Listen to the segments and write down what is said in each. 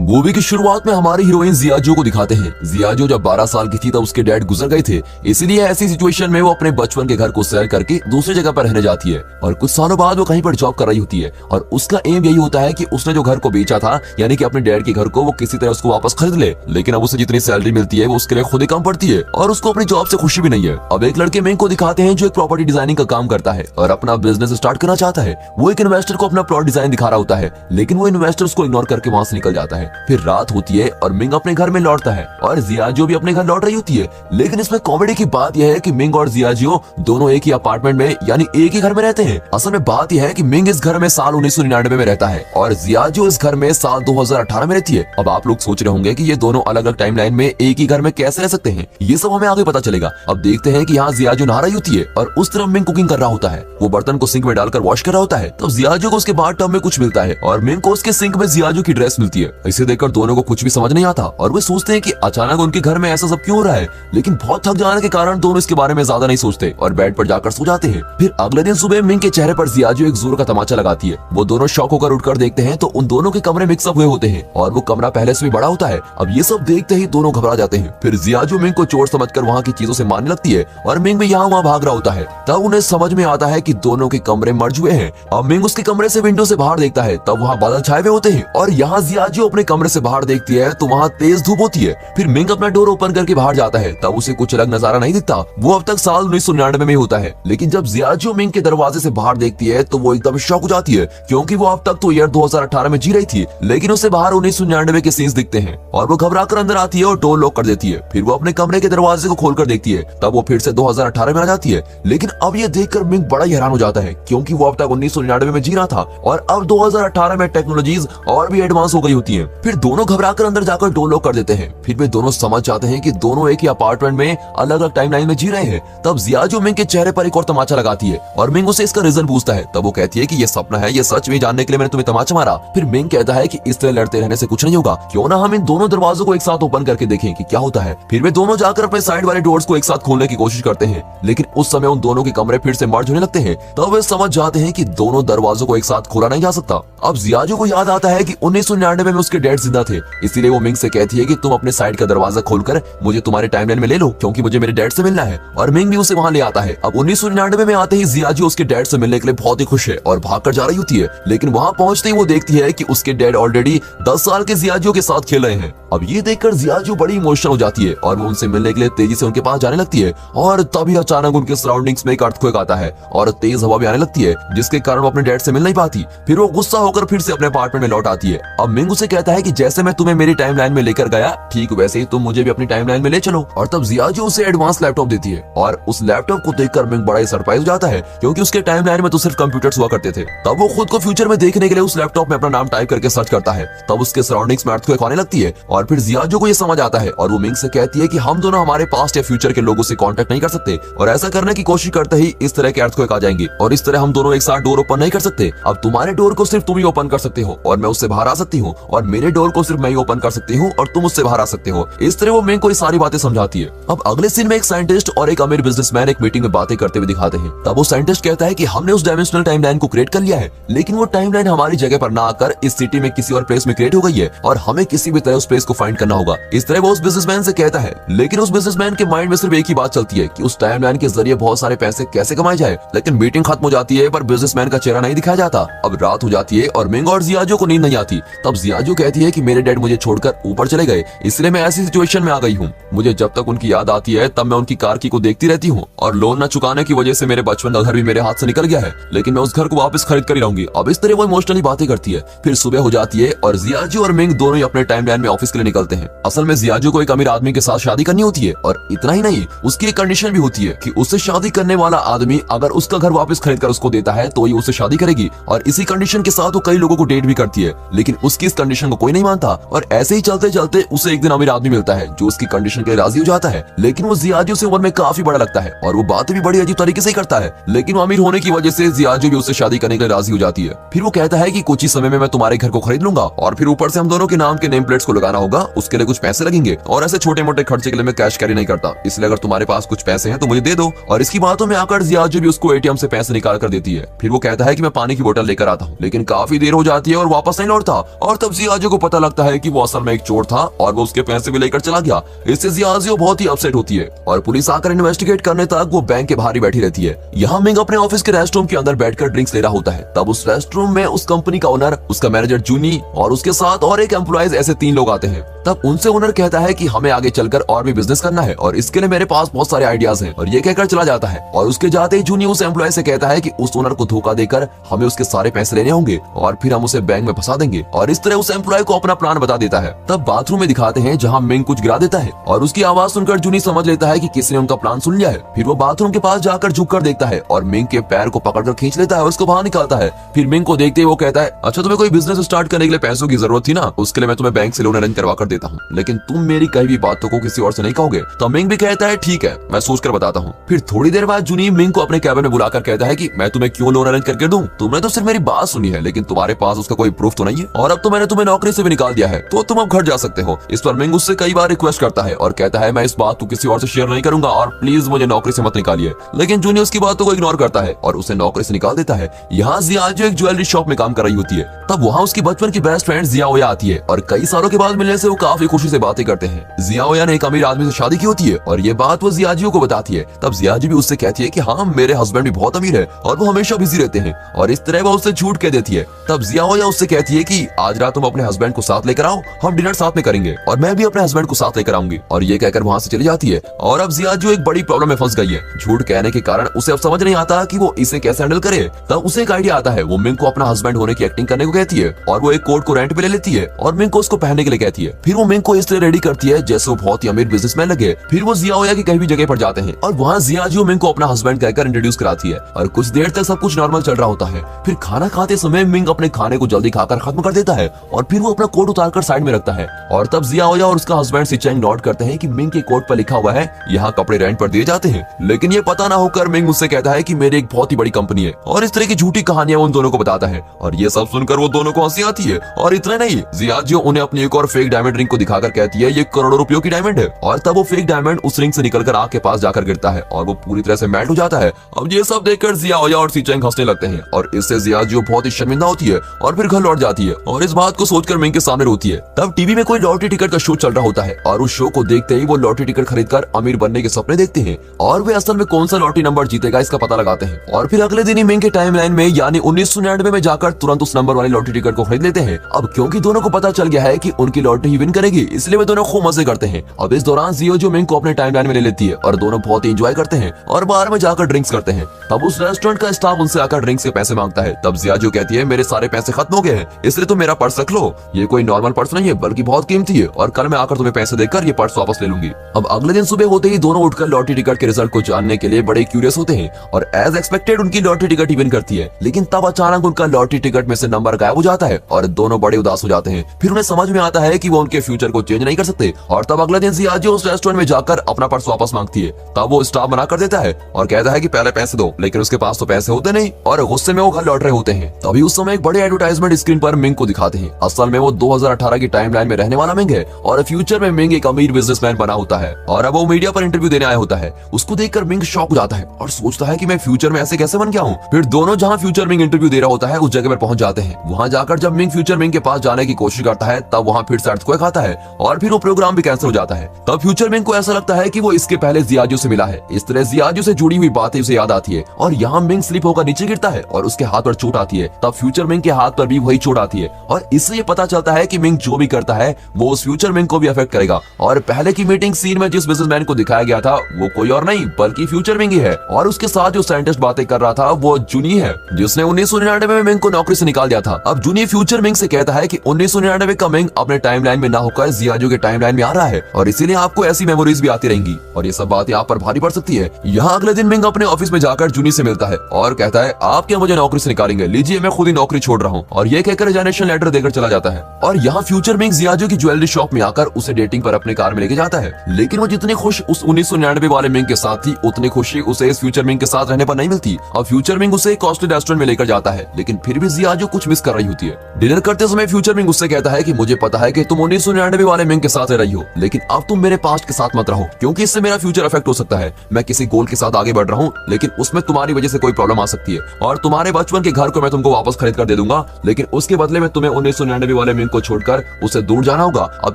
Movie की शुरुआत में हमारी हीरोइन जियाजो को दिखाते हैं। जियाजो जब 12 साल की थी तब उसके डैड गुजर गए थे, इसलिए ऐसी सिचुएशन में वो अपने बचपन के घर को सेल करके दूसरी जगह पर रहने जाती है और कुछ सालों बाद वो कहीं पर जॉब कर रही होती है और उसका एम यही होता है कि उसने जो घर को बेचा था यानी कि अपने डैड के घर को वो किसी तरह उसको वापस खरीद ले। लेकिन अब उसे जितनी सैलरी मिलती है वो उसके लिए खुद ही कम पड़ती है और उसको अपनी जॉब से खुशी भी नहीं है। अब एक लड़के मिंग को दिखाते हैं जो एक प्रॉपर्टी डिजाइनिंग का काम करता है और अपना बिजनेस स्टार्ट करना चाहता है। वो एक इन्वेस्टर को अपना प्लॉट डिजाइन दिखा रहा होता है, लेकिन वो इन्वेस्टर उसको इग्नोर करके वहां से निकल जाता है। फिर रात होती है और मिंग अपने घर में लौटता है और जियाजो भी अपने घर लौट रही होती है। लेकिन इसमें कॉमेडी की बात यह है कि मिंग और जियाजो दोनों एक ही अपार्टमेंट में यानी एक ही घर में रहते हैं। असल में बात यह है कि मिंग इस घर में साल 1999 में रहता है और जियाजो इस घर में साल 2018 में रहती है। अब आप लोग सोच रहे होंगे कि ये दोनों अलग अलग टाइमलाइन में एक ही घर में कैसे रह सकते हैं, ये सब हमें आगे पता चलेगा। अब देखते हैं कि यहाँ जियाजो नहा रही होती है और उस तरफ मिंग कुकिंग कर रहा होता है। वो बर्तन को सिंक में डालकर वॉश कर रहा होता है। तब जियाजो को उसके बाद टब में कुछ मिलता है और मिंग को उसके सिंक में जियाजो की ड्रेस मिलती है। इसे देखकर दोनों को कुछ भी समझ नहीं आता और वे सोचते हैं कि अचानक उनके घर में ऐसा सब क्यों हो रहा है। लेकिन बहुत थक जाने के कारण दोनों इसके बारे में ज्यादा नहीं सोचते और बेड पर जाकर सो जाते हैं। फिर अगले दिन सुबह मिंग के चेहरे पर जियाजो एक जोर का तमाचा लगाती है। वो दोनों शॉक होकर उठकर देखते हैं तो उन दोनों के कमरे मिक्सअप हुए होते हैं और वो कमरा पहले से भी बड़ा होता है। अब ये सब देखते ही दोनों घबरा जाते हैं। फिर जियाजो मिंग को चोर समझकर वहाँ की चीजों से मारने लगती है और मिंग भी यहाँ वहाँ भाग रहा होता है। तब उन्हें समझ में आता है कि दोनों के कमरे मर्ज हुए हैं। अब मिंग उसके कमरे से विंडो से बाहर देखता है, तब वहाँ बादल छाए हुए होते हैं और यहाँ जियाजो अपने कमरे से बाहर देखती है तो वहाँ तेज धूप होती है। फिर मिंग अपना डोर ओपन करके बाहर जाता है, तब उसे कुछ अलग नजारा नहीं दिखता। वो अब तक साल 1999 में होता है। लेकिन जब जियाजो मिंग के दरवाजे से बाहर देखती है तो वो एकदम शॉक हो जाती है, क्योंकि वो अब तक तो ईयर 2018 में जी रही थी, लेकिन उसे बाहर 1999 के सीन्स दिखते हैं और वो घबराकर अंदर आती है और डोर लॉक कर देती है। फिर वो अपने कमरे के दरवाजे को खोलकर देखती है, तब वो फिर से 2018 में आ जाती है। लेकिन अब ये देखकर मिंग बड़ा ही हैरान हो जाता है, क्योंकि वो अब तक 1999 में जी रहा था और अब 2018 में टेक्नोलॉजीज और भी एडवांस हो गई होती है। फिर दोनों घबराकर अंदर जाकर डोर लॉक कर देते हैं। फिर वे दोनों समझ जाते हैं कि दोनों एक ही अपार्टमेंट में अलग अलग टाइमलाइन में जी रहे हैं। तब जियाजो मिंग के चेहरे पर एक और तमाचा लगाती है और मिंग उसे इसका रीजन पूछता है। तब वो कहती है कि ये सपना है, ये सच में जानने के लिए मैंने तुम्हें तमाचा मारा। फिर मिंग कहता है कि इस तरह लड़ते रहने से कुछ नहीं होगा, क्यों ना हम इन दोनों दरवाजों को एक साथ ओपन करके देखें कि क्या होता है। फिर वे दोनों जाकर अपने साइड वाले डोर्स को एक साथ खोलने की कोशिश करते हैं, लेकिन उस समय उन दोनों के कमरे फिर से मर्ज होने लगते हैं। तब वे समझ जाते हैं कि दोनों दरवाजों को एक साथ खोला नहीं जा सकता। अब जियाजो को याद आता है कि 1999 में उसके डैड जिंदा थे, इसीलिए वो मिंग से कहती है कि तुम अपने साइड का दरवाजा खोलकर मुझे तुम्हारे टाइमलाइन में ले लो, क्योंकि मुझे मेरे डैड से मिलना है। और मिंग भी उसे वहां ले आता है। अब 1999 में आते ही जियाजो उसके डैड से मिलने के लिए बहुत ही खुश है और भागकर जा रही होती है, लेकिन वहां पहुंचते ही वो देखती है कि उसके डैड ऑलरेडी 10 साल के जियाजो के साथ खेल रहे हैं। अब ये देखकर जियाजो बड़ी इमोशनल हो जाती है और वो उनसे मिलने के लिए तेजी से उनके पास जाने लगती है और तभी अचानक उनके सराउंडिंग्स में एक अर्थक्वेक आता है और तेज हवा भी आने लगती है, जिसके कारण वो अपने डैड से मिल नहीं पाती। फिर वो गुस्सा होकर फिर से अपने अपार्टमेंट में लौट आती है। अब मिंग उसे कहता है कि जैसे मैं तुम्हें मेरी टाइमलाइन में लेकर गया, ठीक वैसे ही तुम मुझे भी अपनी टाइमलाइन में ले चलो। और तब जियाजो उसे एडवांस लैपटॉप देती है और उस लैपटॉप को देखकर मिंग बड़ा ही सरप्राइज हो जाता है, क्योंकि उसके टाइमलाइन में तो सिर्फ कंप्यूटर्स हुआ करते थे। तब वो खुद को फ्यूचर में देखने के लिए उस लैपटॉप में अपना नाम टाइप करके सर्च करता है। तब उसके सराउंडिंग्स में अर्थक्वेक आने लगती है और फिर जियाजो को ये समझ आता है और वो मिंग से कहती है कि हम दोनों हमारे पास्ट या फ्यूचर के लोगों से कांटेक्ट नहीं कर सकते और ऐसा करने की कोशिश करते ही इस तरह के अर्थक्वेक आ जाएंगे और इस तरह हम दोनों एक साथ डोर ओपन नहीं कर सकते। अब तुम्हारे डोर को सिर्फ तुम ही ओपन कर सकते हो और मैं उससे बाहर आ सकती हूँ, और मेरे डोर को सिर्फ मैं ही ओपन कर सकती हूँ और तुम उससे बाहर आ सकते हो। इस तरह वो मिंग को ये सारी बातें समझाती है। अब अगले सीन में एक साइंटिस्ट और एक अमीर बिजनेसमैन एक मीटिंग में बातें करते हुए दिखाते हैं। तब वो साइंटिस्ट कहता है कि हमने उस डायमेंशनल टाइमलाइन को क्रिएट कर लिया है, लेकिन वो टाइमलाइन हमारी जगह पर ना आकर इस सिटी में किसी और प्लेस में क्रिएट हो गई है और हमें किसी भी तरह उस प्लेस को फाइंड करना होगा। इस तरह वो उस बिजनेसमैन से कहता है, लेकिन उस बिजनेसमैन के माइंड में सिर्फ एक ही बात चलती है कि उस टाइमलाइन के जरिए बहुत सारे पैसे कैसे कमाए जाए। लेकिन मीटिंग खत्म हो जाती है पर बिजनेसमैन का चेहरा नहीं दिखाया जाता। अब रात हो जाती है और मिंग और जियाजो को नींद नहीं आती। तब जियाजो कहती है कि मेरे डैड मुझे छोड़कर ऊपर चले गए, इसलिए मैं ऐसी सिचुएशन में आ गई हूँ। मुझे जब तक उनकी याद आती है तब मैं उनकी कार की को देखती रहती हूँ और लोन न चुकाने की वजह से मेरे बचपन का घर भी मेरे हाथ से निकल गया है, लेकिन मैं उस घर को वापस खरीद कर ही रहूंगी। अब इस तरह वो इमोशनली बातें करती है। फिर सुबह हो जाती है और जियाजो और मिंग दोनों ही अपने टाइमलाइन में ऑफिस के लिए निकलते हैं। असल में जियाजो को एक अमीर आदमी के साथ शादी करनी होती है और इतना ही नहीं, उसकी एक कंडीशन भी होती है कि उससे शादी करने वाला आदमी अगर उसका घर वापस खरीद कर उसको देता है तो ही उससे शादी करेगी। और इसी कंडीशन के साथ वो कई लोगों को डेट भी करती है, लेकिन उसकी इस कंडीशन को कोई नहीं मानता। और ऐसे ही चलते चलते उसे एक दिन अमीर आदमी मिलता है जो उसकी कंडीशन के लिए राजी हो जाता है, लेकिन वो जियाजो से उम्र में काफी बड़ा लगता है और वो बातें भी बड़ी अजीब तरीके से करता है। लेकिन वो अमीर होने की वजह से जियाजो भी उससे शादी करने के लिए राजी हो जाती है। फिर वो कहता है कि कुछ ही समय में मैं तुम्हारे घर को खरीद लूंगा और फिर ऊपर से हम दोनों के नाम के नेम प्लेट्स को लगाना होगा। होगा उसके लिए कुछ पैसे लगेंगे और ऐसे छोटे मोटे खर्चे के लिए मैं कैश कैरी नहीं करता, इसलिए अगर तुम्हारे पास कुछ पैसे हैं तो मुझे दे दो। और इसकी बातों में आकर जियाजू भी उसको एटीएम से पैसे निकाल कर देती है। फिर वो कहता है कि मैं पानी की बोतल लेकर आता हूँ, लेकिन काफी देर हो जाती है और वापस नहीं लौटता। और तब जियाजू को पता लगता है कि वो असल में एक चोर था और वो उसके पैसे भी लेकर चला गया। इससे जियाजू बहुत ही अपसेट होती है और पुलिस आकर इन्वेस्टिगेट करने तक वो बैंक के बाहर ही बैठी रहती है। यहाँ मिंग अपने ऑफिस के रेस्ट रूम के अंदर बैठकर ड्रिंक्स ले रहा होता है। तब उस रेस्ट रूम में उस कंपनी का ओनर, उसका मैनेजर जूनी और उसके साथ और एक एम्प्लॉइज, ऐसे 3 लोग आते हैं। तब उनसे ओनर कहता है कि हमें आगे चलकर और भी बिजनेस करना है और इसके लिए मेरे पास बहुत सारे आइडियाज हैं, और ये कहकर चला जाता है। और उसके जाते ही जूनी उस एम्प्लॉय से कहता है कि उस ओनर को धोखा देकर हमें उसके सारे पैसे लेने होंगे और फिर हम उसे बैंक में फंसा देंगे, और इस तरह उस एम्प्लॉय को अपना प्लान बता देता है। तब बाथरूम में दिखाते हैं जहाँ मिंग कुछ गिरा देता है और उसकी आवाज सुनकर जूनी समझ लेता है कि किसी ने उनका प्लान सुन लिया है। फिर वो बाथरूम के पास जाकर झुक कर देखता है और मिंग के पैर को पकड़कर खींच लेता है और उसको बाहर निकालता है। फिर मिंग को देखते ही वो कहता है, अच्छा तुम्हें कोई बिजनेस स्टार्ट करने के लिए पैसों की जरूरत थी ना, उसके लिए मैं तुम्हें बैंक से लोन अरेंज करवा कर देता हूँ, लेकिन तुम मेरी कही भी बातों को किसी और से नहीं कहोगे। तो मिंग भी कहता है ठीक है, मैं सोच कर बताता हूँ। फिर थोड़ी देर बाद जूनी मिंग को अपने कैबिन में बुलाकर कहता है कि मैं तुम्हें क्यों लोन अरेंज करके दूं, तुमने तो सिर्फ मेरी बात सुनी है लेकिन तुम्हारे पास उसका कोई प्रूफ तो नहीं है, और अब तो मैंने तुम्हें नौकरी से भी निकाल दिया है, तो तुम अब घर जा सकते हो। इस पर मिंग उससे कई बार रिक्वेस्ट करता है और कहता है मैं इस बात को किसी और से शेयर नहीं करूंगा और प्लीज मुझे नौकरी से मत निकालिए, लेकिन जूनी उसकी बातों को इग्नोर करता है और उसे नौकरी से निकाल देता है। यहाँ जियाजू एक ज्वेलरी शॉप में काम कर रही होती है। तब वहाँ उसकी बचपन की बेस्ट फ्रेंड जियाओया आती है और कई सालों के बाद मिलने से वो काफी खुशी से बातें करते हैं। जियाओया ने एक अमीर आदमी से शादी की होती है और ये बात वो जियाजू को बताती है। तब जियाजू भी उससे कहती है कि हाँ मेरे हस्बैंड भी बहुत अमीर है और वो हमेशा बिजी रहते हैं, और इस तरह वो उससे झूठ कह देती है। तब जियाओया उससे कहती है कि आज रात तुम अपने हस्बैंड को साथ लेकर आओ, हम डिनर साथ में करेंगे और मैं भी अपने हस्बैंड को साथ लेकर आऊंगी, और ये कहकर वहाँ से चली जाती है। और अब जियाजू एक बड़ी प्रॉब्लम में फंस गई है। झूठ कहने के कारण उसे अब समझ नहीं आता कि वो इसे कैसे हैंडल करे। तब उसे एक आइडिया आता है। वो मिंग को अपना हस्बैंड होने की एक्टिंग करने को कहती है और वो एक कोट को रेंट पे ले लेती है और मिंग को उसको पहनने के लिए कहती है। फिर वो मिंग को इस तरह रेडी करती है जैसे वो बहुत ही अमीर बिजनेसमैन लगे। फिर वो जियाओया की कहीं भी जगह पर जाते हैं और वहाँ जियाजू मिंग को अपना हस्बैंड कहकर इंट्रोड्यूस कराती है और कुछ देर तक सब कुछ नॉर्मल चल रहा होता है। फिर खाना खाते समय मिंग अपने खाने को जल्दी खाकर खत्म कर देता है और फिर वो अपना कोट उतारकर साइड में रखता है। और तब जियाओया और उसका हस्बैंड सिचेंग नोट करते हैं कि मिंग के कोट पर लिखा हुआ है यहाँ कपड़े रेंट पर दिए जाते हैं, लेकिन ये पता ना होकर मिंग उससे कहता है कि मेरी एक बहुत ही बड़ी कंपनी है, और इस तरह की झूठी कहानियां उन दोनों को बताता है। और ये सब सुनकर वो दोनों को हंसी आती है। और इतना नहीं, जियाजू उन्हें अपनी एक और फेक डायमंड रिंग को दिखाकर कहती है ये करोड़ों रुपयों की डायमंड है, और तब वो फेक डायमंड उस रिंग से निकलकर आग के पास जाकर गिरता है और वो पूरी तरह से मेल्ट हो जाता है। अब ये सब देखकर जियाओया और सिचेंग हंसने लगते हैं और इससे जियाजू बहुत ही शर्मिंदा होती है और फिर घर लौट जाती है और इस बात को सोचकर मिंग के सामने रोती है। तब टीवी में कोई लॉटरी टिकट का शो चल रहा होता है और उस शो को देखते ही वो लॉटरी टिकट खरीदकर अमीर बनने के सपने देखते हैं और वे असल में कौन सा लॉटरी नंबर जीतेगा इसका पता लगाते हैं। और फिर अगले दिन ही मिंग के टाइमलाइन में यानी 1999 में जाकर तुरंत उस नंबर वाली लॉटरी टिकट को खरीद लेते हैं। अब क्योंकि दोनों को पता चल गया है कि उनकी लॉटरी ही विन करेगी, इसलिए वे दोनों खूब मजे करते हैं। अब इस दौरान जियाजू मिंग को अपने टाइमलाइन में ले लेती है और दोनों बहुत ही एंजॉय करते हैं और बाहर में जाकर ड्रिंक्स करते हैं। तब उस रेस्टोरेंट का स्टाफ उनसे आकर ड्रिंक्स के पैसे मांगता है। तब जियाजू कहती है मेरे सारे पैसे खत्म हो गए हैं, इसलिए तुम मेरा पर्स रख लो, ये कोई नॉर्मल पर्स नहीं है बल्कि बहुत कीमती है, और कल मैं आकर तुम्हें पैसे देकर ये पर्स वापस ले लूंगी। अब अगले दिन सुबह होते ही दोनों उठकर लॉटरी टिकट के रिजल्ट को जानने के लिए बड़े क्यूरियस होते हैं और एज एक्सपेक्टेड उनकी लॉटरी टिकट ही विन करती है, लेकिन तब अचानक उनका लॉटरी टिकट में से नंबर गायब हो जाता है और दोनों बड़े उदास हो जाते हैं। फिर उन्हें समझ में आता है कि वो उनके फ्यूचर को चेंज नहीं कर सकते, और तब अगले दिन जियाजू उस रेस्टोरेंट में जाकर अपना पर्स वापस मांगती है। तब वो स्टाफ मना कर देता है और कहता है कि पहले पैसे दो, लेकिन उसके पास तो पैसे होते नहीं और गुस्से में वो घर लौट रहे होते हैं। तभी उस समय एक बड़े एडवर्टाइजमेंट स्क्रीन पर मिंग को दिखाते हैं। असल में वो 2018 की टाइमलाइन में रहने वाला मिंग है और फ्यूचर में मिंग एक अमीर बिजनेसमैन बना होता है और अब वो मीडिया पर इंटरव्यू देने आया होता है। उसको देखकर मिंग शॉक हो जाता है और सोचता है कि मैं फ्यूचर में ऐसे कैसे बन गया हूँ। फिर दोनों जहाँ फ्यूचर मिंग इंटरव्यू दे रहा होता है उस जगह पर पहुंच जाते हैं। वहाँ जाकर जब मिंग फ्यूचर मिंग के पास जाने की कोशिश करता है तब वहाँ फिर से अर्थक्वेक आता है और फिर वो प्रोग्राम भी कैंसिल हो जाता है। तब फ्यूचर मिंग को ऐसा लगता है कि वो इसके पहले जियाजू से मिला है। इस तरह जियाजू से जुड़ी हुई बातें उसे याद आती है और यहाँ मिंग स्लिप होकर नीचे गिरता है और उसके हाथ पर चोट आती है। तब फ्यूचर मिंग के हाथ पर भी वही चोट आती है और इससे ये पता चलता है कि मिंग जो भी करता है वो उस फ्यूचर मिंग को भी अफेक्ट करेगा। और पहले की मीटिंग सीन में जिस बिजनेसमैन को दिखाया गया था वो कोई और नहीं बल्कि फ्यूचर मिंग ही है और उसके साथ जो साइंटिस्ट बातें कर रहा था वो जूनी है जिसने 1999 में मिंग को नौकरी से निकाल दिया था। अब जूनी फ्यूचर मिंग से कहता है कि 1999 का मिंग अपने टाइमलाइन में ना होकर जियाजू के टाइमलाइन में आ रहा है और इसीलिए आपको ऐसी मेमोरीज भी आती रहेंगी और ये सब बातें आप पर भारी पड़ सकती है। यहाँ अगले दिन मिंग अपने ऑफिस में जाकर जूनी से मिलता है और कहता है आप क्या मुझे नौकरी से निकालेंगे, लीजिए मैं खुद ही नौकरी छोड़ रहा हूँ, और ये कहकर रिजाइनेशन लेटर देकर चला जाता है। और यहाँ फ्यूचर मिंग जियाजू की ज्वेलरी शॉप में आकर उसे डेटिंग पर अपने कार में लेके जाता है, लेकिन वो जितनी खुश उस 1999 वाले मिंग के साथ थी उतनी खुशी उसे इस फ्यूचर मिंग के साथ रहने पर नहीं मिलती। और फ्यूचर मिंग उसे एक कॉस्टली रेस्टोरेंट में लेकर जाता है, लेकिन फिर भी जियाजू कुछ मिस कर रही होती है। डिनर करते समय फ्यूचर मिंग उससे कहता है कि मुझे पता है कि तुम 1999 वाले मिंग के साथ रह रही हो, लेकिन अब तुम मेरे पास्ट के साथ मत रहो क्योंकि इससे मेरा फ्यूचर अफेक्ट हो सकता है। मैं किसी गोल के साथ आगे बढ़ रहा हूँ, लेकिन उसमें तुम्हारी वजह से कोई प्रॉब्लम आ सकती है और तुम्हारे बचपन के घर को मैं तुमको वापस खरीद कर दे दूंगा, लेकिन उसके बदले में तुम्हें 1999 वाले मिंग को छोड़कर उसे दूर जाना होगा। अब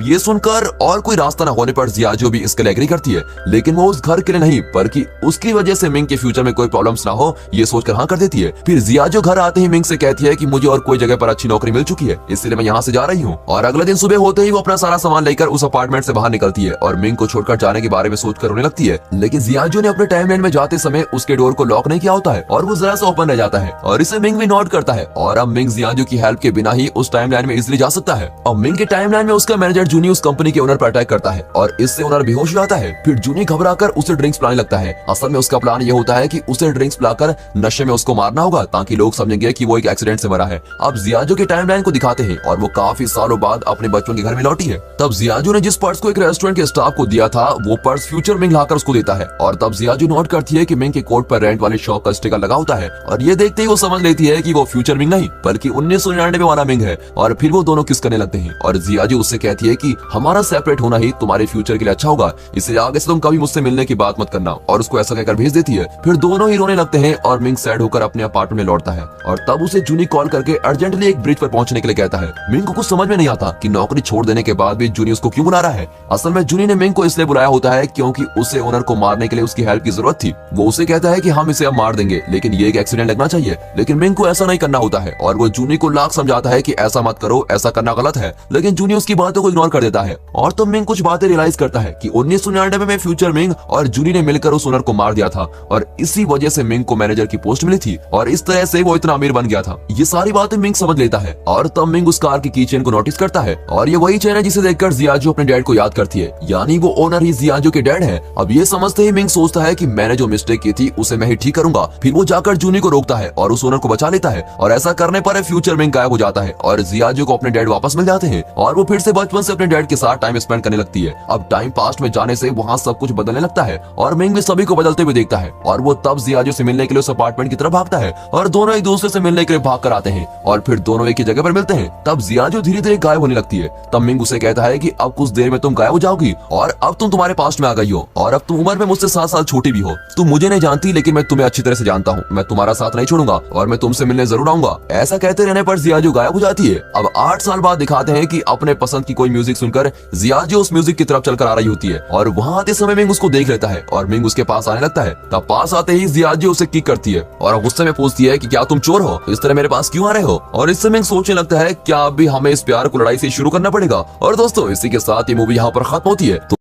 ये सुनकर और कोई रास्ता न होने पर जियाजो भी इसके लिए एग्री करती है, लेकिन वो उस घर के लिए नहीं बल्कि उसकी वजह से मिंग के फ्यूचर में कोई प्रॉब्लम्स ना हो ये सोचकर हाँ कर देती है। फिर जियाजो घर आते ही मिंग से कहती है कि मुझे और कोई जगह पर अच्छी नौकरी मिल चुकी है, इसलिए मैं यहाँ से जा रही हूँ। और अगले दिन सुबह होते ही वो अपना सारा सामान लेकर उस अपार्टमेंट से बाहर निकलती है और मिंग को छोड़कर जाने के बारे में सोचकर रोने लगती है। लेकिन जियाजो ने अपने टाइमलाइन में जाते समय उसके डोर को लॉक नहीं किया होता है और वो जरा सा ओपन रह जाता है और इसे मिंग भी नोट करता है और अब मिंग जियाजो की हेल्प के बिना ही उस टाइमलाइन में इजिली जा सकता है। अब मिंग के टाइमलाइन में उसका मैनेजर जूनी उस कंपनी के ओनर पर अटैक करता है और इससे ओनर बेहोश हो जाता है। फिर जूनी घबराकर उसे ड्रिंक्स पिलाने लगता है। असल में उसका प्लान ये होता है कि उसे ड्रिंक्स पिलाकर नशे में उसको मारना होगा ताकि लोग समझेंगे कि वो एक एक्सीडेंट से मरा है। अब जियाजो के टाइमलाइन को दिखाते हैं और वो काफी सालों बाद अपने बचपन के घर में लौटी है। तब जियाजो ने जिस पर्स को एक रेस्टोरेंट के स्टाफ को दिया था वो पर्स फ्यूचर मिंग लाकर उसको देता है और तब जियाजो नोट करती है कि मिंग के कोट पर रेंट वाले शॉप का स्टिकर लगा होता है और ये देखते ही वो समझ लेती है कि वो फ्यूचर मिंग नहीं बल्कि 1999 वाला मिंग है। और फिर वो दोनों किस करने लगते हैं और जियाजो उससे कहती है कि हमारा सेपरेट होना ही तुम्हारे फ्यूचर के लिए अच्छा होगा, इसलिए आगे से तुम कभी मुझसे मिलने की बात मत करना, और उसको ऐसा कहकर भेज देती है। फिर दोनों ही रोने लगते हैं और मिंग सैड होकर अपने अपार्टमेंट में लौटता है और तब उसे जूनी कॉल करके अर्जेंटली एक ब्रिज पर पहुंचने के लिए कहता है। मिंग को कुछ समझ में नहीं आता कि नौकरी छोड़ देने के बाद भी जूनी उसको क्यों बुला रहा है। असल में जूनी ने मिंग को इसलिए बुलाया होता है क्योंकि उसे ओनर को मारने के लिए उसकी हेल्प की जरूरत थी। वो उसे कहता है कि हम इसे अब मार देंगे लेकिन ये एक एक्सीडेंट लगना चाहिए, लेकिन मिंग को ऐसा नहीं करना होता है और वो जूनी को लाख समझाता है कि ऐसा मत करो, ऐसा करना गलत है, लेकिन जूनी उसकी बातों को इग्नोर कर देता है। और तब मिंग कुछ बातें रियलाइज करता है कि 1999 में फ्यूचर मिंग और जूनी ने मिलकर उस ओनर को मार दिया था और इसी वजह से मिंग को मैनेजर की पोस्ट मिली थी और इस तरह से वो इतना अमीर बन गया था। ये सारी बातें मिंग समझ लेता है और तब मिंग उस कार की कीचेन को नोटिस करता है और ये वही चेन है जिसे देखकर जियाजो अपने डैड को याद करती है, यानी वो ओनर ही जियाजो के डैड है। अब ये समझते ही मिंग सोचता है कि मैंने जो मिस्टेक की थी उसे मैं ही ठीक करूंगा। फिर वो जाकर जूनी को रोकता है और उस ओनर को बचा लेता है और ऐसा करने पर फ्यूचर मिंग गायब हो जाता है और जियाजो को अपने डैड वापस मिल जाते हैं और वो फिर से बचपन से अपने डैड के साथ टाइम स्पेंड करने लगती है। अब टाइम पास्ट में जाने से वहाँ सब कुछ बदलने लगता है और मिंग भी सभी को बदलते हुए देखता है और वो तब जियाजो से मिलने के लिए उस अपार्टमेंट की तरफ भागता है और दोनों एक दूसरे से मिलने के लिए भाग कर आते हैं और फिर दोनों एक ही जगह पर मिलते हैं। तब जियाजो धीरे धीरे गायब होने लगती है। तब मिंग उसे कहता है कि अब कुछ देर में तुम गायब हो जाओगी और अब तुम तुम्हारे पास्ट में आ गई हो और अब तुम उम्र में मुझसे 7 साल छोटी भी हो। तुम मुझे नहीं जानती लेकिन मैं तुम्हें अच्छी तरह से जानता हूँ। मैं तुम्हारा साथ नहीं छोड़ूंगा और मैं तुमसे मिलने जरूर आऊंगा। ऐसा कहते रहने पर जियाजो गायब हो जाती है। अब 8 साल बाद दिखाते हैं कि अपने पसंद की कोई म्यूजिक सुनकर जियाजो उस म्यूजिक की तरफ चलकर आ रही होती है और वहाँ आते समय मिंग उसको देख लेता है और मिंग उसके पास आने लगता है। तब पास आते ही जियाजो उसे किक करती है और गुस्से में पूछती है कि क्या तुम चोर हो, इस तरह मेरे पास क्यों आ रहे हो। और इससे मिंग सोचने लगता है क्या अभी हमें इस प्यार को लड़ाई से शुरू करना पड़ेगा। और दोस्तों इसी के साथ ये मूवी यहाँ पर खत्म होती है।